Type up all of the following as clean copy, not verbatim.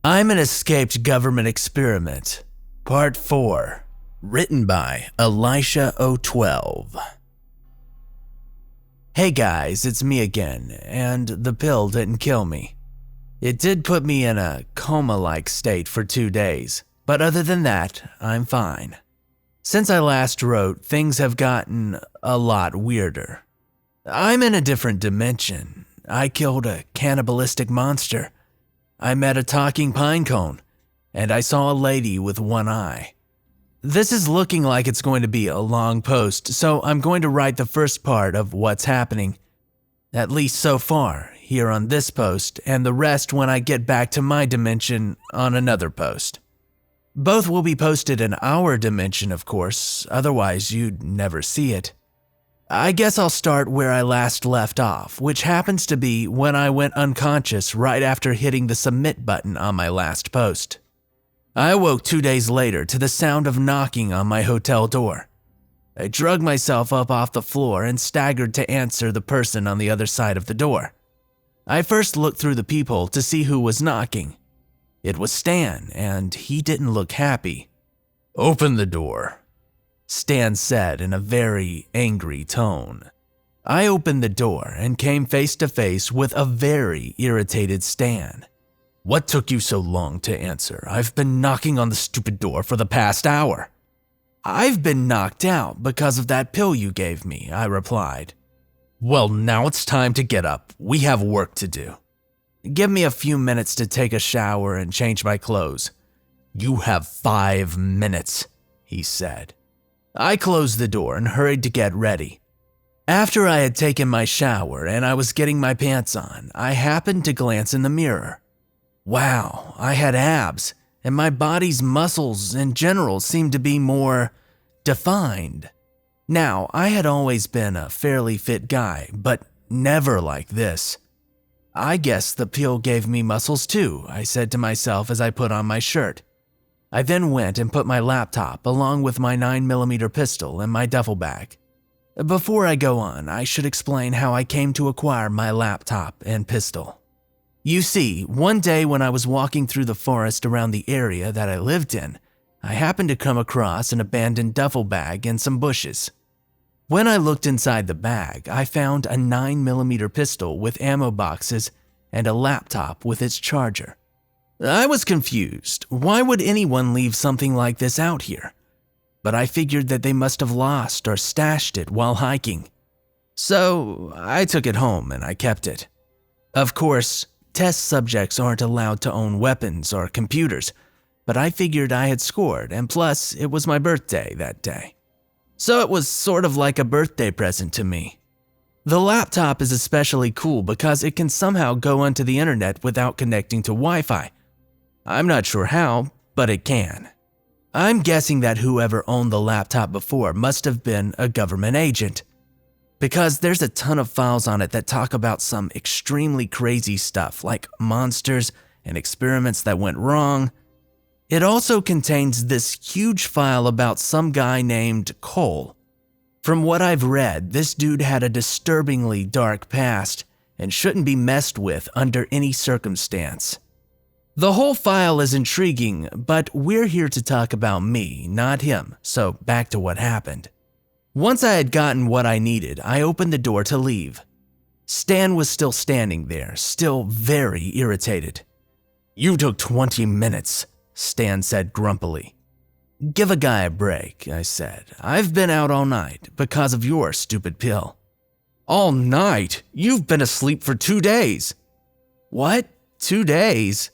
I'm an escaped government experiment. Part 4. Written by Elisha012. Hey guys, it's me again, and the pill didn't kill me. It did put me in a coma-like state for 2 days, but other than that, I'm fine. Since I last wrote, things have gotten a lot weirder. I'm in a different dimension. I killed a cannibalistic monster. I met a talking pine cone, and I saw a lady with one eye. This is looking like it's going to be a long post, so I'm going to write the first part of what's happening, at least so far, here on this post, and the rest when I get back to my dimension on another post. Both will be posted in our dimension, of course, otherwise you'd never see it. I guess I'll start where I last left off, which happens to be when I went unconscious right after hitting the submit button on my last post. I awoke 2 days later to the sound of knocking on my hotel door. I drug myself up off the floor and staggered to answer the person on the other side of the door. I first looked through the peephole to see who was knocking. It was Stan, and he didn't look happy. "Open the door," Stan said in a very angry tone. I opened the door and came face to face with a very irritated Stan. "What took you so long to answer? I've been knocking on the stupid door for the past hour." "I've been knocked out because of that pill you gave me," I replied. "Well, now it's time to get up. We have work to do." "Give me a few minutes to take a shower and change my clothes." "You have 5 minutes," he said. I closed the door and hurried to get ready. After I had taken my shower and I was getting my pants on, I happened to glance in the mirror. Wow, I had abs, and my body's muscles in general seemed to be more defined. Now, I had always been a fairly fit guy, but never like this. I guess the pill gave me muscles too, I said to myself as I put on my shirt. I then went and put my laptop along with my 9mm pistol in my duffel bag. Before I go on, I should explain how I came to acquire my laptop and pistol. You see, one day when I was walking through the forest around the area that I lived in, I happened to come across an abandoned duffel bag and some bushes. When I looked inside the bag, I found a 9mm pistol with ammo boxes and a laptop with its charger. I was confused. Why would anyone leave something like this out here? But I figured that they must have lost or stashed it while hiking. So I took it home and I kept it. Of course, test subjects aren't allowed to own weapons or computers, but I figured I had scored, and plus it was my birthday that day. So it was sort of like a birthday present to me. The laptop is especially cool because it can somehow go onto the internet without connecting to Wi-Fi. I'm not sure how, but it can. I'm guessing that whoever owned the laptop before must have been a government agent, because there's a ton of files on it that talk about some extremely crazy stuff like monsters and experiments that went wrong. It also contains this huge file about some guy named Cole. From what I've read, this dude had a disturbingly dark past and shouldn't be messed with under any circumstance. The whole file is intriguing, but we're here to talk about me, not him, so back to what happened. Once I had gotten what I needed, I opened the door to leave. Stan was still standing there, still very irritated. "You took 20 minutes, Stan said grumpily. "Give a guy a break," I said. "I've been out all night because of your stupid pill." "All night? You've been asleep for 2 days." "What? 2 days?"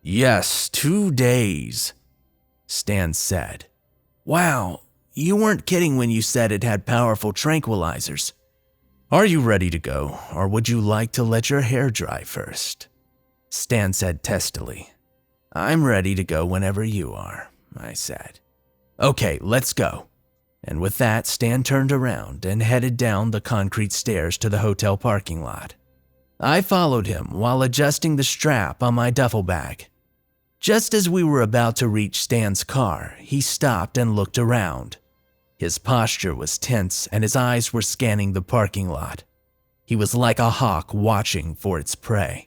"Yes, 2 days, Stan said. "Wow, you weren't kidding when you said it had powerful tranquilizers." "Are you ready to go, or would you like to let your hair dry first?" Stan said testily. "I'm ready to go whenever you are," I said. "Okay, let's go." And with that, Stan turned around and headed down the concrete stairs to the hotel parking lot. I followed him while adjusting the strap on my duffel bag. Just as we were about to reach Stan's car, he stopped and looked around. His posture was tense and his eyes were scanning the parking lot. He was like a hawk watching for its prey.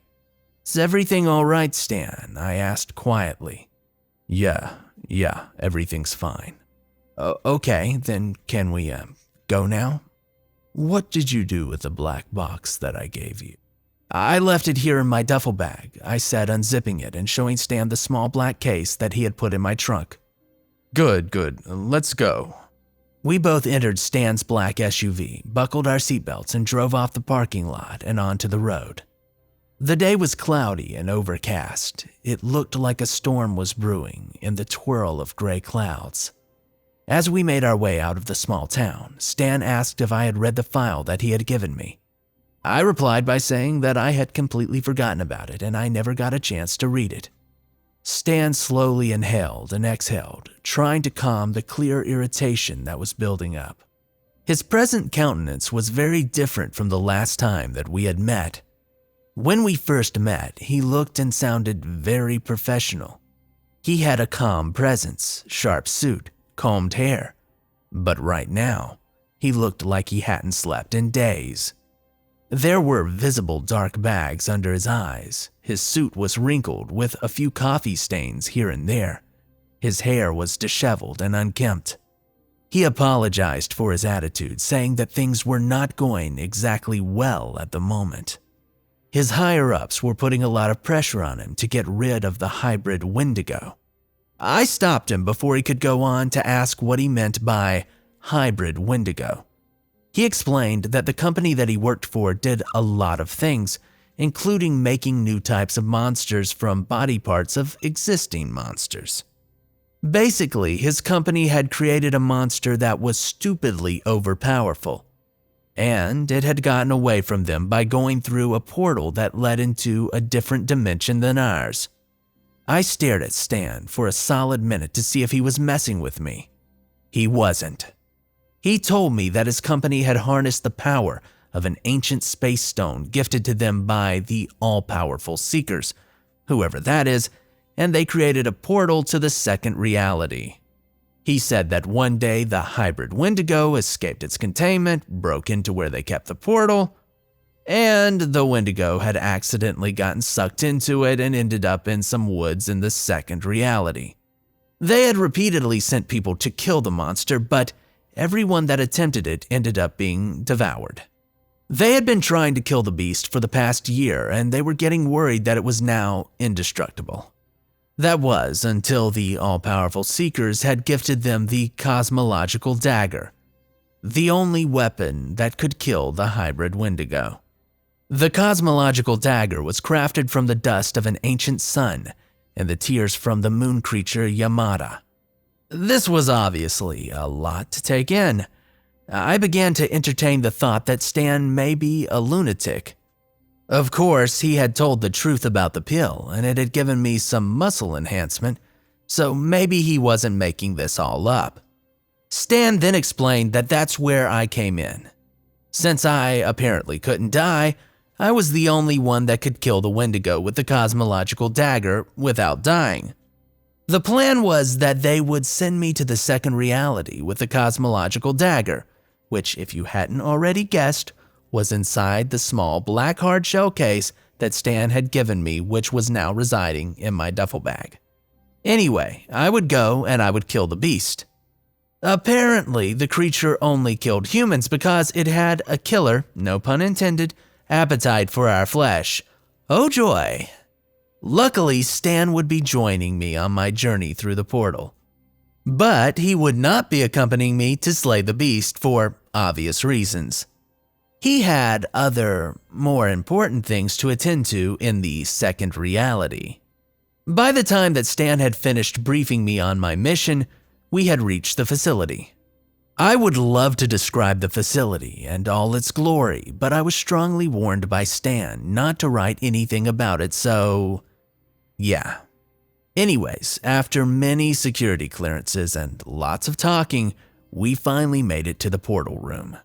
"Is everything all right, Stan?" I asked quietly. Yeah, everything's fine." Okay, then can we, go now?" "What did you do with the black box that I gave you?" "I left it here in my duffel bag," I said, unzipping it and showing Stan the small black case that he had put in my trunk. Good, let's go." We both entered Stan's black SUV, buckled our seatbelts, and drove off the parking lot and onto the road. The day was cloudy and overcast. It looked like a storm was brewing in the twirl of gray clouds. As we made our way out of the small town, Stan asked if I had read the file that he had given me. I replied by saying that I had completely forgotten about it and I never got a chance to read it. Stan slowly inhaled and exhaled, trying to calm the clear irritation that was building up. His present countenance was very different from the last time that we had met. When we first met, he looked and sounded very professional. He had a calm presence, sharp suit, combed hair. But right now, he looked like he hadn't slept in days. There were visible dark bags under his eyes. His suit was wrinkled with a few coffee stains here and there. His hair was disheveled and unkempt. He apologized for his attitude, saying that things were not going exactly well at the moment. His higher-ups were putting a lot of pressure on him to get rid of the hybrid windigo. I stopped him before he could go on to ask what he meant by hybrid windigo. He explained that the company that he worked for did a lot of things, including making new types of monsters from body parts of existing monsters. Basically, his company had created a monster that was stupidly overpowerful, and it had gotten away from them by going through a portal that led into a different dimension than ours. I stared at Stan for a solid minute to see if he was messing with me. He wasn't. He told me that his company had harnessed the power of an ancient space stone gifted to them by the all-powerful Seekers, whoever that is, and they created a portal to the second reality. He said that one day the hybrid windigo escaped its containment, broke into where they kept the portal, and the windigo had accidentally gotten sucked into it and ended up in some woods in the second reality. They had repeatedly sent people to kill the monster, but everyone that attempted it ended up being devoured. They had been trying to kill the beast for the past year, and they were getting worried that it was now indestructible. That was until the all-powerful Seekers had gifted them the cosmological dagger, the only weapon that could kill the hybrid windigo. The cosmological dagger was crafted from the dust of an ancient sun and the tears from the moon creature Yamada. This was obviously a lot to take in. I began to entertain the thought that Stan may be a lunatic. Of course, he had told the truth about the pill, and it had given me some muscle enhancement, so maybe he wasn't making this all up. Stan then explained that that's where I came in. Since I apparently couldn't die, I was the only one that could kill the Wendigo with the cosmological dagger without dying. The plan was that they would send me to the second reality with the cosmological dagger, which, if you hadn't already guessed, was inside the small black hard shell case that Stan had given me, which was now residing in my duffel bag. Anyway, I would go and I would kill the beast. Apparently, the creature only killed humans because it had a killer, no pun intended, appetite for our flesh. Oh joy! Luckily, Stan would be joining me on my journey through the portal. But he would not be accompanying me to slay the beast for obvious reasons. He had other, more important things to attend to in the second reality. By the time that Stan had finished briefing me on my mission, we had reached the facility. I would love to describe the facility and all its glory, but I was strongly warned by Stan not to write anything about it, so yeah. Anyways, after many security clearances and lots of talking, we finally made it to the portal room.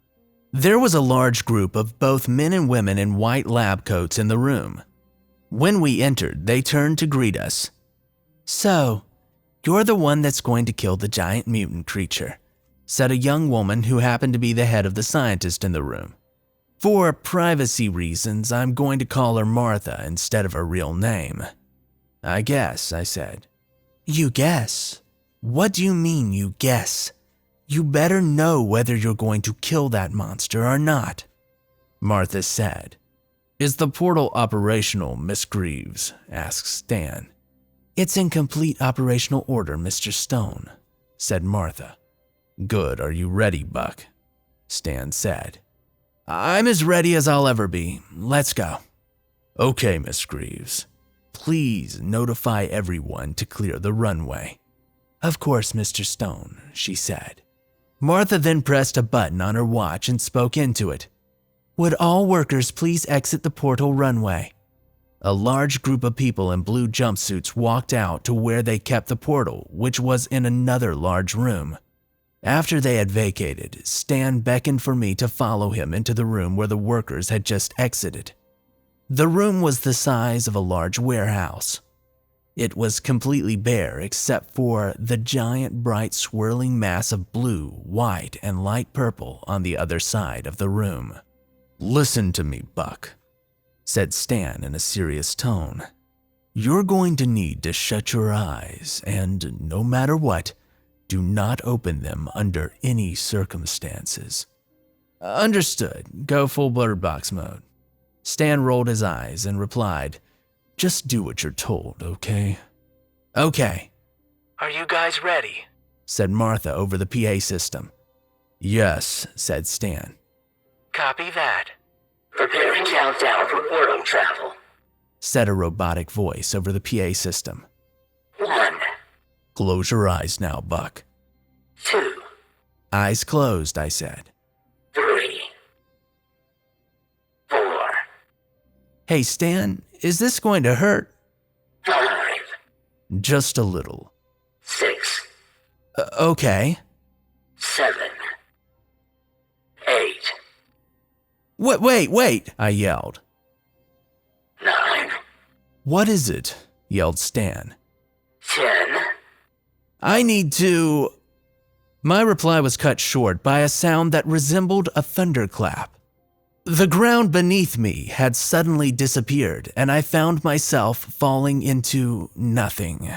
There was a large group of both men and women in white lab coats in the room. When we entered, they turned to greet us. "So, you're the one that's going to kill the giant mutant creature," said a young woman who happened to be the head of the scientist in the room. For privacy reasons, I'm going to call her Martha instead of her real name. I guess, I said. You guess? What do you mean you guess? You better know whether you're going to kill that monster or not, Martha said. Is the portal operational, Miss Greaves? Asked Stan. It's in complete operational order, Mr. Stone, said Martha. Good, are you ready, Buck? Stan said. I'm as ready as I'll ever be. Let's go. Okay, Miss Greaves. Please notify everyone to clear the runway. Of course, Mr. Stone, she said. Martha then pressed a button on her watch and spoke into it. Would all workers please exit the portal runway? A large group of people in blue jumpsuits walked out to where they kept the portal, which was in another large room. After they had vacated, Stan beckoned for me to follow him into the room where the workers had just exited. The room was the size of a large warehouse. It was completely bare except for the giant bright swirling mass of blue, white, and light purple on the other side of the room. Listen to me, Buck, said Stan in a serious tone. You're going to need to shut your eyes and, no matter what, do not open them under any circumstances. Understood. Go full bird box mode. Stan rolled his eyes and replied, Just do what you're told, okay? Okay. Are you guys ready? Said Martha over the PA system. Yes, said Stan. Copy that. Preparing countdown for portal travel, said a robotic voice over the PA system. 1, Close your eyes now, Buck. 2, Eyes closed, I said. 3, 4, Hey, Stan, is this going to hurt? 5, Just a little. 6, Okay. 7, 8, Wait, I yelled. 9, What is it? Yelled Stan. 10. I need to… My reply was cut short by a sound that resembled a thunderclap. The ground beneath me had suddenly disappeared, and I found myself falling into nothing.